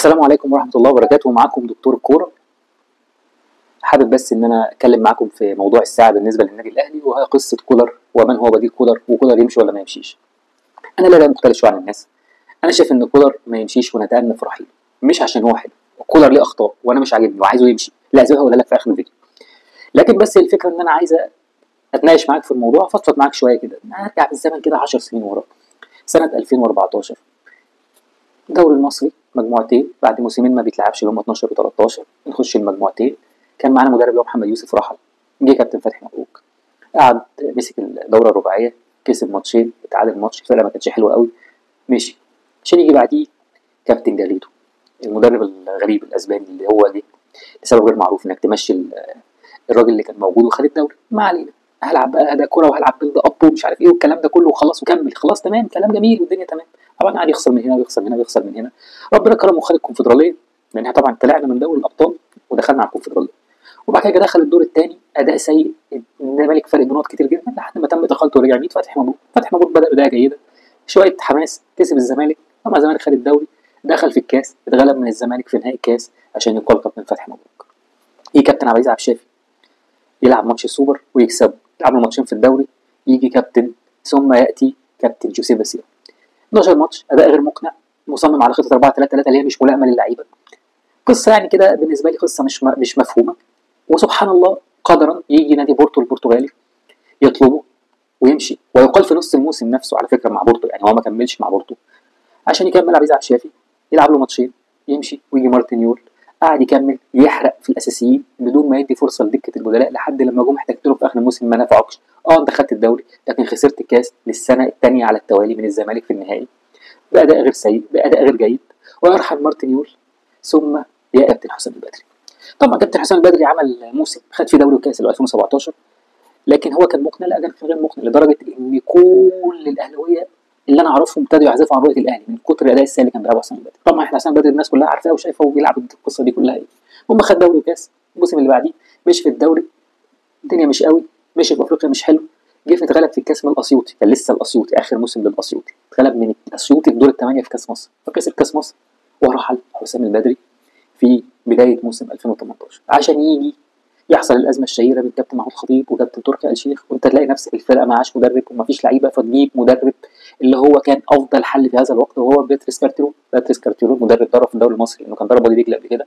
السلام عليكم ورحمة الله وبركاته. معاكم دكتور الكورة. حابب بس إن أنا أتكلم معاكم في موضوع الساعة بالنسبة للنادي الأهلي، وهي قصة كولر ومن هو بديل كولر، وكولر يمشي ولا ما يمشيش. أنا لا مختلف شوية عن الناس. أنا شايف إن كولر ما يمشيش ونتأنى في رحيله، مش عشان هو حلو. كولر ليه أخطاء وأنا مش عاجبني وعايزه يمشي، لأسباب هقولها لك في آخر الفيديو. لكن بس الفكرة إن أنا عايزة أتناقش معاك في الموضوع، أفضفض معاك شوية كده، أرجع بالزمن كده 10 سنين ورا، سنة 2014. الدوري المصري مجموعتين، بعد موسمين ما بيتلعبش اللي هم 12 و13 نخش المجموعتين. كان معانا مدرب اللي هو محمد يوسف رحل، جه كابتن فتحي مبروك، قعد مسك الدوره الرباعيه، كسب ماتشين، اتعادل ماتش، الفرقه ما كانتش حلوه قوي، مشي. عشان يجي بعديه كابتن جاليدو، المدرب الغريب الاسباني اللي هو جه لسبب غير معروف، انك تمشي الراجل اللي كان موجود وخد الدوري. ما علينا، هلعب بقى اداء كوره وهلعب بيلد اب ومش عارف ايه والكلام ده كله وخلاص وكمل، خلاص تمام، كلام جميل والدنيا تمام. طبعا قاعد يخسر من هنا ويخسر من هنا ويخسر من هنا. ربنا كرمه وخد الكونفدراليه، لانها طبعا طلعنا من دوري الابطال ودخلنا على الكونفدراليه. وبعد كده دخل الدور الثاني، اداء سيء، الزمالك فرق بنقط كتير جدا لحد ما تم اقالته ورجع ميت فتحي مبروك. فتحي مبروك بدا بدايه جيده، شويه حماس، كسب الزمالك، طبعا الزمالك خد الدوري، دخل في الكاس، اتغلب من الزمالك في نهائي الكاس عشان يقال كابتن فتحي مبروك. ايه كابتن عبد العزيز عبد الشافي يلعب ماتش السوبر ويكسب، يلعب له ماتشين في الدوري، يجي كابتن، ثم ياتي كابتن جوزيه باسيل، 12 ماتش اداء غير مقنع، مصمم على خطه 4-3-3 اللي هي مش ملائمه للعيبه. قصه يعني كده بالنسبه لي، قصه مش مفهومه. وسبحان الله قدرا يجي نادي بورتو البرتغالي يطلبه ويمشي، ويقال في نص الموسم نفسه على فكره مع بورتو، يعني هو ما كملش مع بورتو عشان يكمل عبد العزيز عبد الشافي، يلعب له ماتشين يمشي، ويجي مارتن يول قاعد يكمل يحرق في الاساسيين بدون ما يدي فرصه لدكه البدلاء، لحد لما جم احتجت له في اخر الموسم ما نفعكش. انت خدت الدوري لكن خسرت الكاس للسنه الثانيه على التوالي من الزمالك في النهائي باداء غير سيء، باداء غير جيد، ويرحل مارتن يول. ثم يا كابتن حسام البدري. طبعا كابتن حسام البدري عمل موسم خد فيه دوري وكاس 2017، لكن هو كان مقنع، لا كان غير مقنع، لدرجه ان كل الاهلاويه اللي انا اعرفهم ابتدوا يعزفوا عن رؤيه الاهلي من كتر الاداء السيء اللي كان بيلعبه حسام البدري. طبعا احنا حسام البدري الناس كلها عارفاه وشايفه وبيلعب القصه دي كلها ايه. هم خد دوري وكاس، الموسم اللي بعديه مشي في الدوري، الدنيا مش قوي، مشي في افريقيا مش حلو، جه اتغلب في الكاس من الاسيوطي، كان لسه الاسيوطي اخر موسم للاسيوطي، اتغلب من الاسيوطي في دور الثمانيه في كاس مصر، فكسب كاس مصر ورحل حسام البدري في بدايه موسم 2018 عشان يجي يحصل الازمه الشهيره بين كابتن محمود خطيب وكابتن تركي آل الشيخ، وانت تلاقي نفسك الفرقه معاش مدرب ومفيش لعيبه، فتجيب مدرب اللي هو كان افضل حل في هذا الوقت، وهو باتريس كارتيرون. باتريس كارتيرون مدرب درب في الدوري المصري، لانه كان درب وادي دجله قبل كده،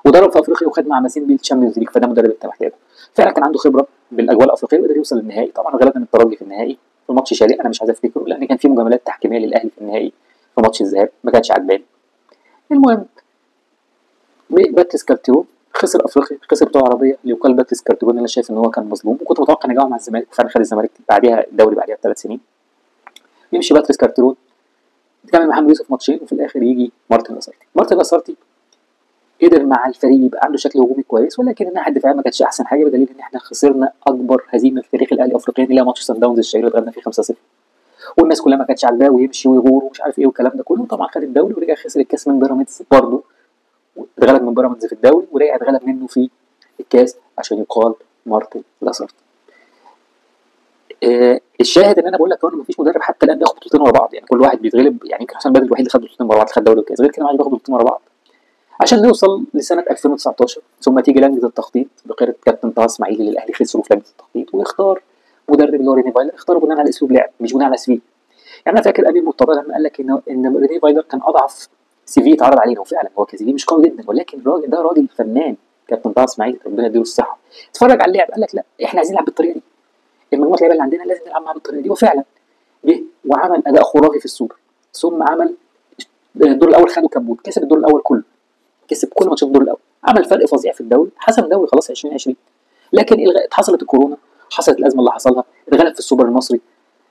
ودرب في افريقيا وخد مع مازيمبي الشامبيونز ليج، فده مدرب انت محتاجه. فعلا كان عنده خبره بالاجواء الافريقيه وقدر يوصل للنهائي. طبعا غلبنا من الترجي في النهائي في ماتش شاليه، انا مش عايز افتكره لان كان في مجاملات تحكيميه للاهلي في النهائي في ماتش الذهاب ما كانتش عجباني. المهم باتريس كارتيرون خسر افريقيا، خسر بطوله عربيه، يقال باتريس كارتيرون انا شايف ان هو كان مظلوم، وكنت متوقع نجاحه مع الزمالك، فعلا خد الزمالك بعديها الدوري بعديها ب3 سنين. يمشي باتريس كارتيرون، كان محمد يوسف ماتشين، وفي الاخر يجي مارتن لاسارتي. مارتن لاسارتي قدر مع الفريق يبقى عنده شكل هجومي كويس، ولكن الناحيه الدفاعيه ما كانتش احسن حاجه، بدليل ان احنا خسرنا اكبر هزيمه في تاريخ الاهلي افريقيا، اللي هي ماتش سان داونز الشهير اللي اتغلبنا فيه 5-0، والناس كلها ما كانتش عاجباه ويمشي ويغور ومش عارف ايه والكلام ده كله. طبعا خد الدوري ورجع خسر الكاس من بيراميدز برضه، اتغلب من بيراميدز في الدوري ورجع اتغلب منه في الكاس عشان يقال مارتن لاسارتي. الشاهد ان انا بقول لك ان مفيش مدرب حتى الان بياخد بطولتين ورا بعض، يعني كل واحد بيتغلب، يعني يمكن حسام بدري الوحيد اللي خد بطولتين ورا بعض، خد دوري وكاس، غير كده ما حدش بياخد بطولتين ورا بعض. عشان نوصل لسنه 2019 ثم تيجي لجنه التخطيط بقياده كابتن طه اسماعيلي اللي الاهلي خسروا في لجنه التخطيط، ويختار مدرب اللي هو ريني فايلر، اختاره بناء على اسلوب لعب مش بناء على سي في. يعني انا فاكر امين مرتضى لما قال لك ان ريني فايلر كان اضعف سي في اتعرض علينا، وفعلا هو كسي في مش قوي جدا، ولكن الراجل ده راجل فنان، كابتن طه اسماعيلي ربنا يديله الصحه، اتفرج على اللعب قال لك لا احنا عايزين نلعب بالطريقه دي، المجموعه اللعيبه اللي عندنا لازم نلعب معاها بالطريقه دي، وفعلا جه وعمل اداء خرافي في السوبر، ثم عمل الدور الاول خده كبوت، كسب الدور الاول كله، كسب كل ماتشات الدور الاول، عمل فرق فظيع في الدوري، حسم الدوري خلاص 2020. لكن حصلت الكورونا، حصلت الازمه اللي حصلها، اتغلب في السوبر المصري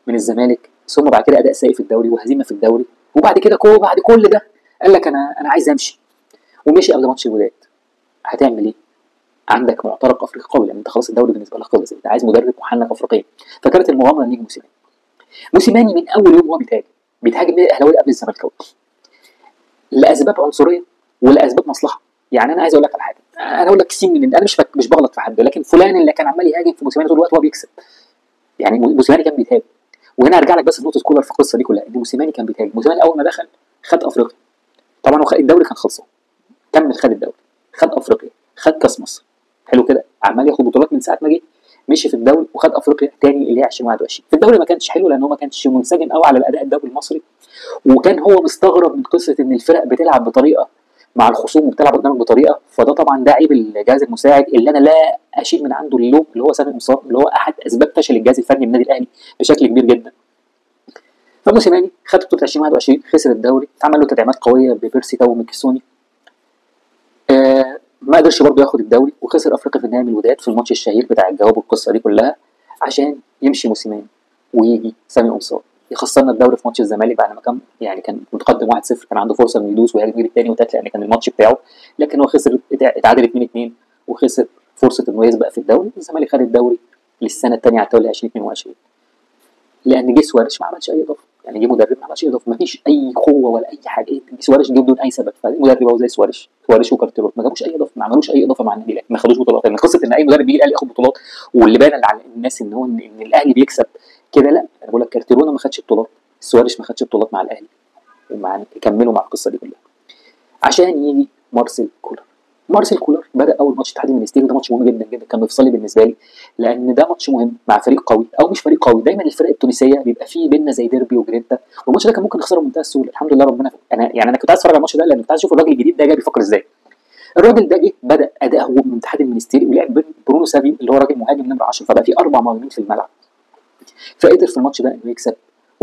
من الزمالك، ثم بعد كده اداء سيء في الدوري وهزيمه في الدوري، وبعد كده بعد كل ده قال لك انا عايز امشي، ومشي قبل ماتش الوداد. هتعمل ايه؟ عندك معترك افريقي قوي، لان انت خلاص الدوري بالنسبه لك خلص، انت عايز مدرب محنك افريقيا. فكانت المغامره ان يجي موسيماني من اول يوم هو بيتهاجم من الاهلاويه قبل الزمالكاويه لاسباب عنصريه ولاسباب مصلحه. يعني انا عايز اقول لك على حاجه، انا اقول لك سين من انا مش بغلط في حد، لكن فلان اللي كان عمال يهاجم في موسيماني طول الوقت هو بيكسب، يعني موسيماني كان بيتهاجم. وهنا ارجع لك بس لنقطه كولر في القصه دي كلها، ان موسيماني كان بيتهاجم. موسيماني اول ما دخل خد افريقيا، طبعا هو الدوري كان خلصان، كمل، خد الدوري، خد افريقيا، خد كاس مصر، حلو كده، عمال ياخد بطولات من ساعه ما جه. مشي في الدوري وخد افريقيا تاني اللي هي 2021. في الدوري ما كانش حلو لان هو ما كانش منسجم قوي على الاداء الدوري المصري، وكان هو مستغرب من قصه ان الفرق بتلعب بطريقه مع الخصوم وبتلعب قدامك بطريقه. فده طبعا ده عيب الجهاز المساعد اللي انا لا اشيل من عنده اللوم، اللي هو سامي قمصان، اللي هو احد اسباب فشل الجهاز الفني من النادي الاهلي بشكل كبير جدا. فموسيماني خد بطوله 2021، خسر الدوري، اتعمل له تدعيمات قويه ببيرسي تاو وميكيسوني، ما قدرش برضه ياخد الدوري، وخسر افريقيا في النهائي من الوداد في الماتش الشهير بتاع الجواب والقصه دي كلها، عشان يمشي موسيماني ويجي سامي قمصان يخسرنا الدوري في ماتش الزمالك بعد ما كان يعني كان متقدم 1-0، كان عنده فرصه انه يدوس ويهاجم يجيب الثاني والثالث لان كان الماتش بتاعه، لكن هو خسر، اتعادل 2-2 وخسر فرصه انه يسبق في الدوري. الزمالك خد الدوري للسنه الثانيه على التوالي 2022، لان جه سواريش ما عملش اي اضافه، يعني جه مدرب ما عملش اي اضافه، ما فيش اي قوه ولا اي حاجه. جه سواريش جه بدون اي سبب، فالمدرب هو زي سواريش وكارتيرون ما جابوش اي اضافه، ما عملوش اي اضافه مع النادي الاهلي، ما خدوش بطولات. لان قصه ان اي مدرب بيجي الاهلي ياخد بطولات واللي بان على الناس ان هو ان الاهلي بيكسب كده، لا. انا بقول لك كارتيرون ما خدش بطولات، سواريش ما خدش بطولات مع الاهلي، ومع كملوا مع القصه دي كلها عشان يجي مارسيل كولر. مارسيل كولر بدا اول ماتش اتحاد المنستير، وده ماتش مهم جدا جدا، كان مفصلي بالنسبه لي، لان ده ماتش مهم مع فريق قوي او مش فريق قوي. دايما الفرق التونسيه بيبقى فيه بينا زي ديربي وجرينتا، والماتش ده كان ممكن نخسره بمنتهى السهوله. الحمد لله ربنا انا كنت عايز اتفرج على الماتش ده لان كنت عايز اشوف الراجل الجديد ده جاي بيفكر ازاي. الراجل ده جه بدا اداء هو من اتحاد المنستير ولعب بين برونو سافيو اللي هو راجل مهاجم نمره 10، فبقى في 4 مهاجمين في الملعب. فقدر في الماتش ده انه يكسب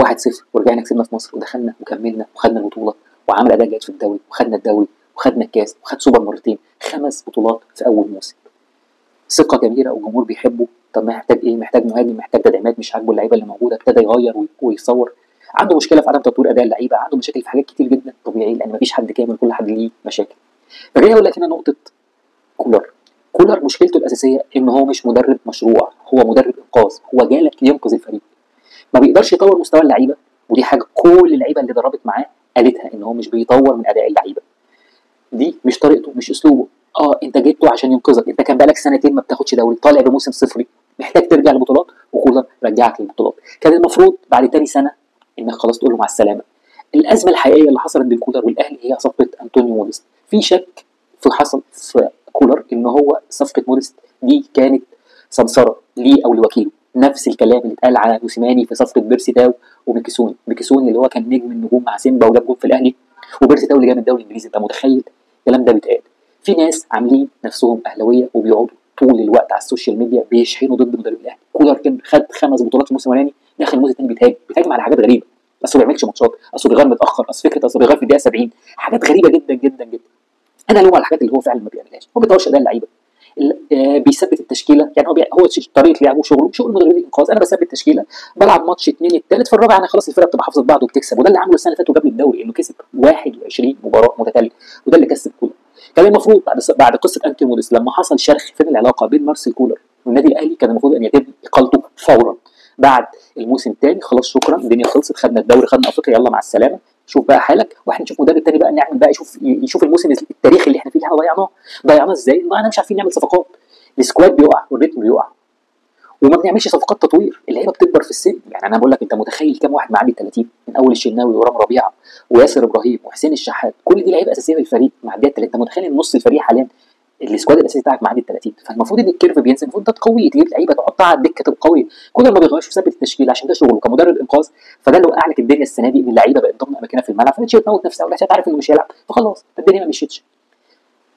1-0، ورجعنا كسبنا في مصر ودخلنا وكملنا وخدنا البطوله، وعمل اداء جيد في الدوري، وخدنا الدوري وخدنا الكاس وخد سوبر مرتين، 5 بطولات في اول موسم. ثقه كبيره والجمهور بيحبه. طب ما محتاج ايه؟ محتاج مهاجم، محتاج تدعيمات، مش عاجبه اللعيبه اللي موجوده، ابتدى يغير ويصور. عنده مشكله في عدم تطوير اداء اللعيبه، عنده مشاكل في حاجات كتير جدا، طبيعي لان مفيش حد كامل، كل حد ليه مشاكل. فجاي اقول لك هنا نقطه كولر. كولر مشكلته الاساسيه ان هو مش مدرب مشروع، هو مدرب انقاذ، هو جالك ينقذ الفريق، ما بيقدرش يطور مستوى اللعيبه. ودي حاجه كل اللعيبه اللي دربت معاه قالتها، ان هو مش بيطور من اداء اللعيبه. دي مش طريقته، مش اسلوبه. انت جبته عشان ينقذك، انت كان بقالك سنتين ما بتاخدش دوري، طالع بموسم صفري، محتاج ترجع لبطولات، وكولر رجعك للبطولات. كان المفروض بعد تاني سنه انك خلاص تقول له مع السلامه. الازمه الحقيقيه اللي حصلت بين كولر والاهلي هي صفقه انطونيو موديست. في شك حصل في كولر ان هو صفقه موديست دي كانت سمسره ليه او لوكيله، نفس الكلام اللي اتقال على موسيماني في صفقه بيرسي تاو وميكيسوني اللي هو كان نجم النجوم مع سيمبا وجاب جول في الاهلي، وبيرسي تاو اللي جاي من الدوري الانجليزي. انت متخيل الكلام ده بيتقال؟ في ناس عاملين نفسهم اهلاويه وبيقعدوا طول الوقت على السوشيال ميديا بيشحنوا ضد مدرب الاهلي. كولر كان خد 5 بطولات في الموسم الاولاني، داخل الموسم الثاني بيتهاجم على حاجات غريبه، اصله ما بيعملش ماتشات، اصله بيغير متاخر، اصله بيغير في الدقيقه 70، حاجات غريبه جدا جدا جدا. انا الوم على الحاجات اللي هو فعلا ما بيعملهاش. هو بيطورش اداء اللعيبه، بيثبت التشكيله، يعني هو طريقه لعبه وشغله شغل مدربين الانقاذ. انا بثبت تشكيله، بلعب ماتش 2 الثالث في الرابع انا خلاص الفرقه بتبقى حافظه بعض وبتكسب، وده اللي عمله السنه اللي فاتت وجاب لي الدوري، انه كسب 21 مباراه متتاليه، وده اللي كسب كولر. كان المفروض بعد قصه انتي موديس لما حصل شرخ في العلاقه بين مارسيل كولر والنادي الاهلي، كان المفروض ان يتم اقالته فورا بعد الموسم الثاني. خلاص شكرا، الدنيا خلصت، خدنا الدوري، خدنا افريقيا، يلا مع السلامه، شوف بقى حالك، واحنا نشوف مدرب تاني بقى، نعمل بقى يشوف الموسم التاريخي اللي احنا فيه اللي احنا ضيعناه ازاي؟ ما احنا مش عارفين نعمل صفقات، السكواد بيقع والريتم بيقع، وما بنعملش صفقات تطوير، اللعيبه بتكبر في السن. يعني انا بقول لك، انت متخيل كام واحد معدي 30 من اول الشناوي ورام ربيعه وياسر ابراهيم وحسين الشحات، كل دي لعيبه اساسيه في الفريق معديه 30. انت متخيل ان نص الفريق حاليا السكواد الاساسي بتاعك معدي 30؟ فالمفروض ان الكيرف بينزل، المفروض انت تقوي، تجيب لعيبه تحطها على الدكه تبقى قويه. كل ما بيغيرش في ثبت التشكيل عشان ده شغله كمدرب انقاذ. فده اللي وقع لك الدنيا السنه دي، ان اللعيبه بقت ضمن اماكنها في الملعب، فبتشي تموت نفسها ولا عارف انه مش هيلعب، فخلاص الدنيا ما مشيتش.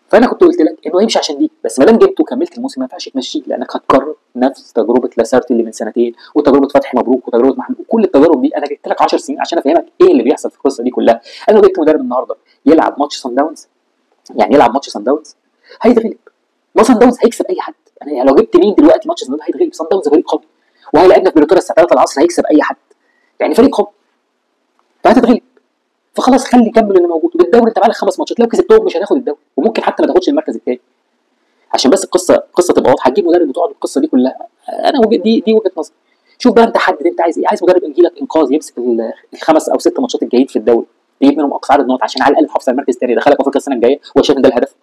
فانا كنت قلت لك انه هيمشي عشان دي، بس ما دام جبته وكملت الموسم ما ينفعش تمشيه، لانك هتكرر نفس تجربه لاسارتي اللي من سنتين، وتجربه فتحي مبروك، وتجربه محمود، وكل التجارب دي. انا جبت لك 10 سنين عشان افهمك ايه اللي بيحصل في القصه دي كلها. انا لو جبت مدرب النهارده يلعب ماتش سان داونز، يعني يلعب ماتش سان داونز هيتغلب، ما سان داونز هيكسب اي حد. يعني لو جبت مين دلوقتي ماتش سان داونز هيتغلب، سان داونز فريق قوي، وهيلعبنا في بريتوريا الساعه 3 العصر هيكسب اي حد، يعني فريق قوي، فهتتغلب. فخلاص خلي كمل اللي موجود. بالدوري انت بقالك 5 ماتشات، لو كسبتهم مش هتاخد الدوري، وممكن حتى ما تاخدش المركز الثاني. عشان بس القصه تبقى واضحه، هتجيب مدرب وتقعد القصه دي كلها. انا دي وجهه نظري. شوف بقى انت حدد انت عايز ايه. عايز مدرب يجي لك انقاذ يمسك ال5 أو 6 ماتشات الجايين في الدوري، يجيب منهم اقصى عدد نقط عشان على الاقل تحافظ على المركز الثاني، يدخلك افريقيا السنه الجايه، وشايف ان ده الهدف.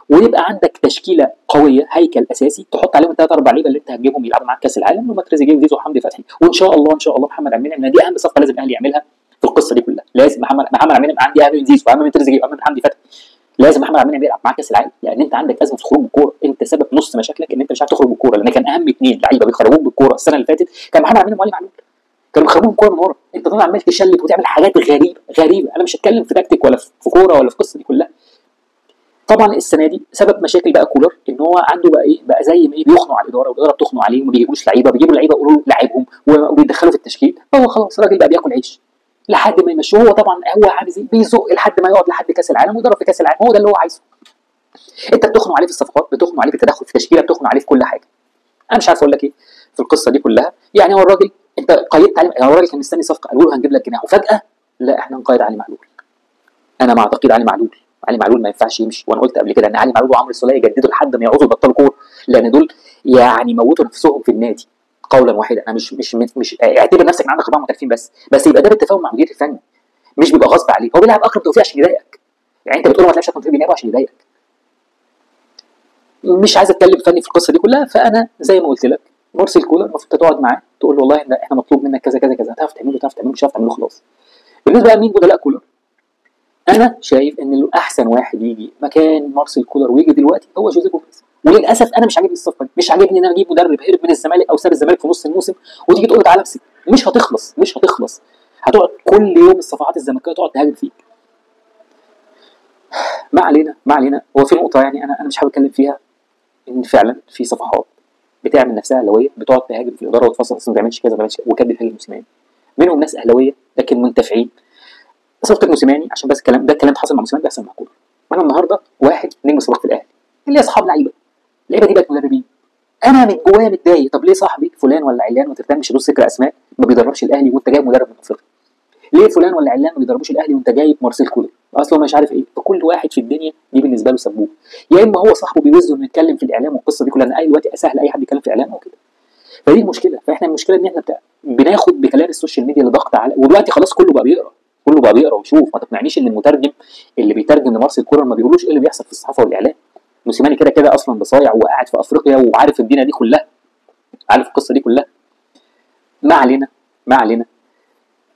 ويبقى عندك تشكيله قويه، هيكل اساسي تحط عليهم الثلاث 4 لعيبه اللي انت هتجيبهم يلعبوا معاك كاس العالم، هم تريزيجيه وزيزو وحمدي فتحي، وان شاء الله محمد عبد المنعم. دي اهم صفقه لازم الاهلي يعملها في القصه دي كلها. لازم محمد عبد المنعم عندي اهم من زيزو، اهم من تريزيجيه، اهم من حمدي فتحي. لازم محمد عبد المنعم يلعب معاك كاس العالم، لان انت عندك ازمه في خروج بالكوره، انت سبب نص مشاكلك ان انت مش عارف تخرج بالكوره، لان كان اهم اثنين لعيبه بيخرجوك بالكوره السنه اللي فاتت كان محمد عبد المنعم وعلي معلول، كانوا بيخرجوك بالكوره من ورا، انت طبعا عمال تشلت وتعمل حاجات غريبه غريبه. انا مش هتكلم في تكتيك ولا في كوره ولا في القصه دي كلها. طبعا السنه دي سبب مشاكل بقى كولر ان هو عنده بقى ايه، بقى زي ما ايه بيخنق على الاداره، والاداره بتخنق عليه وما بيجيبوش لعيبه، بيجيبوا لعيبه يقولوا لاعبهم وبيدخلوا في التشكيل، فهو خلاص الراجل بقى بياكل عيش لحد ما يمشوه. هو طبعا هو عايز بيزق لحد ما يقعد لحد كاس العالم ويدرب في كاس العالم، هو ده اللي هو عايزه. انت بتخنق عليه في الصفقات، بتخنق عليه في التدخل في التشكيله، بتخنق عليه في كل حاجه. انا مش عارف اقول لك ايه في القصه دي كلها. يعني هو الراجل انت قيدت عليه، يعني هو الراجل كان مستني صفقه قالوا له هنجيب لك جناح، وفجاه لا احنا نقيد علي معلول. انا مع تقييد علي معلول، علي معلول ما ينفعش يمشي، وانا قلت قبل كده ان علي معلول وعمرو السوليه يجددوا لحد ما يعوزوا يبطلوا كوره، لان دول يعني موتوا نفسهم في النادي قولا واحدا. انا مش اعتبر نفسك ان عندك 4 محترفين بس يبقى ده بالتفاهم مع المدير الفني، مش بيبقى غصب عليه. هو بيلعب اكرم توفيق عشان يضايقك، يعني انت بتقول ما تلعبش اكرم توفيق، بيلعبه عشان يضايقك. مش عايز اتكلم فني في القصه دي كلها، فانا زي ما قلت لك مارسيل كولر المفروض تقعد معاه تقول له والله احنا مطلوب منك كذا كذا كذا، هتعرف تعمله تعرف تعمله، مش هتعرف تعمله خلاص. بالنسبه لمين بدلاء كولر، انا شايف ان احسن واحد يجي مكان مارسيل كولر ويجي دلوقتي هو جوزيه جوميز. وللاسف انا مش عاجبني الصفقه دي، مش عاجبني ان انا اجيب مدرب هرب من الزمالك او ساب الزمالك في نص الموسم وتيجي تقول له تعالى امسك. مش هتخلص مش هتخلص، هتقعد كل يوم الصفحات الزملكاويه تقعد تهاجم فيك. ما علينا ما علينا. هو في نقطه يعني انا مش حابب اتكلم فيها، ان فعلا في صفحات بتعمل نفسها اهلاويه بتقعد تهاجم في الاداره وتفصل اصلا ما تعملش كذا ما تعملش كذا، وكانت بتهاجم موسيماني. منهم ناس اهلاويه لكن منتفعين. صفقه موسيماني عشان بس الكلام ده الكلام حصل مع موسيماني بيحصل مع كولر. انا النهارده واحد نجم سابق في الاهلي اللي اصحاب لعيبه، اللعيبه دي بقت مدربين، انا من جوايا متضايق. طب ليه صاحبي فلان ولا علان، وانت مش هدوس ذكر اسماء، ما بيدربش الاهلي وانت جايب مدرب من افريقيا؟ ليه فلان ولا علان ما بيدربوش الاهلي وانت جايب مارسيل كولر اصلا مش عارف ايه؟ فكل واحد في الدنيا دي بالنسبه له سبوب، يا اما هو صاحبه بيوزه انه يتكلم في الاعلام والقصه دي كلها، لان اي دلوقتي سهل اي حد يتكلم في الاعلام وكده. فدي المشكله. فاحنا المشكله ان احنا بناخد بكلام السوشيال ميديا اللي ضغط على، ودلوقتي خلاص كله بقى بيقرا، كله بقى بيقرا ويشوف. ما تقنعنيش ان المترجم اللي بيترجم لمارسيل كولر ما بيقولوش ايه اللي بيحصل في الصحافه والاعلام. موسيماني كده كده اصلا ده صايع وقاعد في افريقيا وعارف الدنيا دي كلها، عارف القصه دي كلها. ما علينا ما علينا.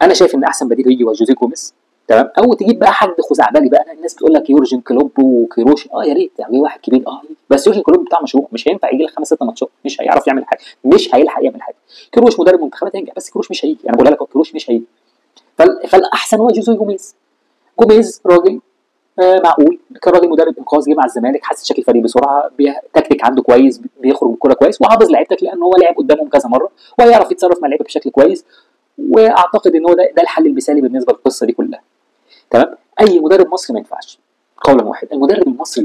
انا شايف ان احسن بديل يجي هو جوزيه جوميز، تمام، او تجيب بقى حد خزعبلي بقى. الناس بتقول لك يورجن كلوب وكيروش، يا ريت يعني واحد كبير بس يورجن كلوب بتاع مشروع، مش هينفع يجي لك 5 6 ماتشات، مش هيعرف يعمل حاجه، مش هيلحق يعمل حاجه. كيروش مدرب منتخبات هينجح، بس كيروش مش هيجي، انا بقول لك كيروش مش هيجي. فالاحسن هو جوزيه جوميز. جوميز راجل معقول، كان راجل مدرب انقاذ، جه مع الزمالك حس شكل الفريق بسرعه، تكتيك عنده كويس، بيخرج بالكوره كويس، وحافظ لعيبتك لان هو لعب قدامهم كذا مره وهيعرف يتصرف مع اللعيبه بشكل كويس. واعتقد ان هو ده الحل المثالي بالنسبه للقصه دي كلها، تمام. اي مدرب مصري ما ينفعش قولا واحدا. المدرب المصري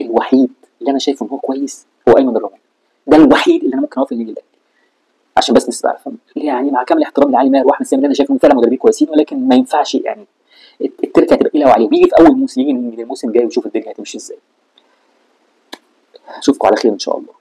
الوحيد اللي انا شايفه ان هو كويس هو ايمن الرمادي، ده الوحيد اللي انا ممكن اوافق النادي ده، عشان بس الناس تعرف يعني، مع كامل احترامي لعلي ماهر واحمد سامي انا شايفهم فعلا مدربين كويسين، ولكن ما ينفعش يعني التركه هتبقى قليله عليه، وبيجي في اول موسم، يجي من الموسم الجاي ويشوف الدنيا هتمشي ازاي. اشوفكم على خير ان شاء الله.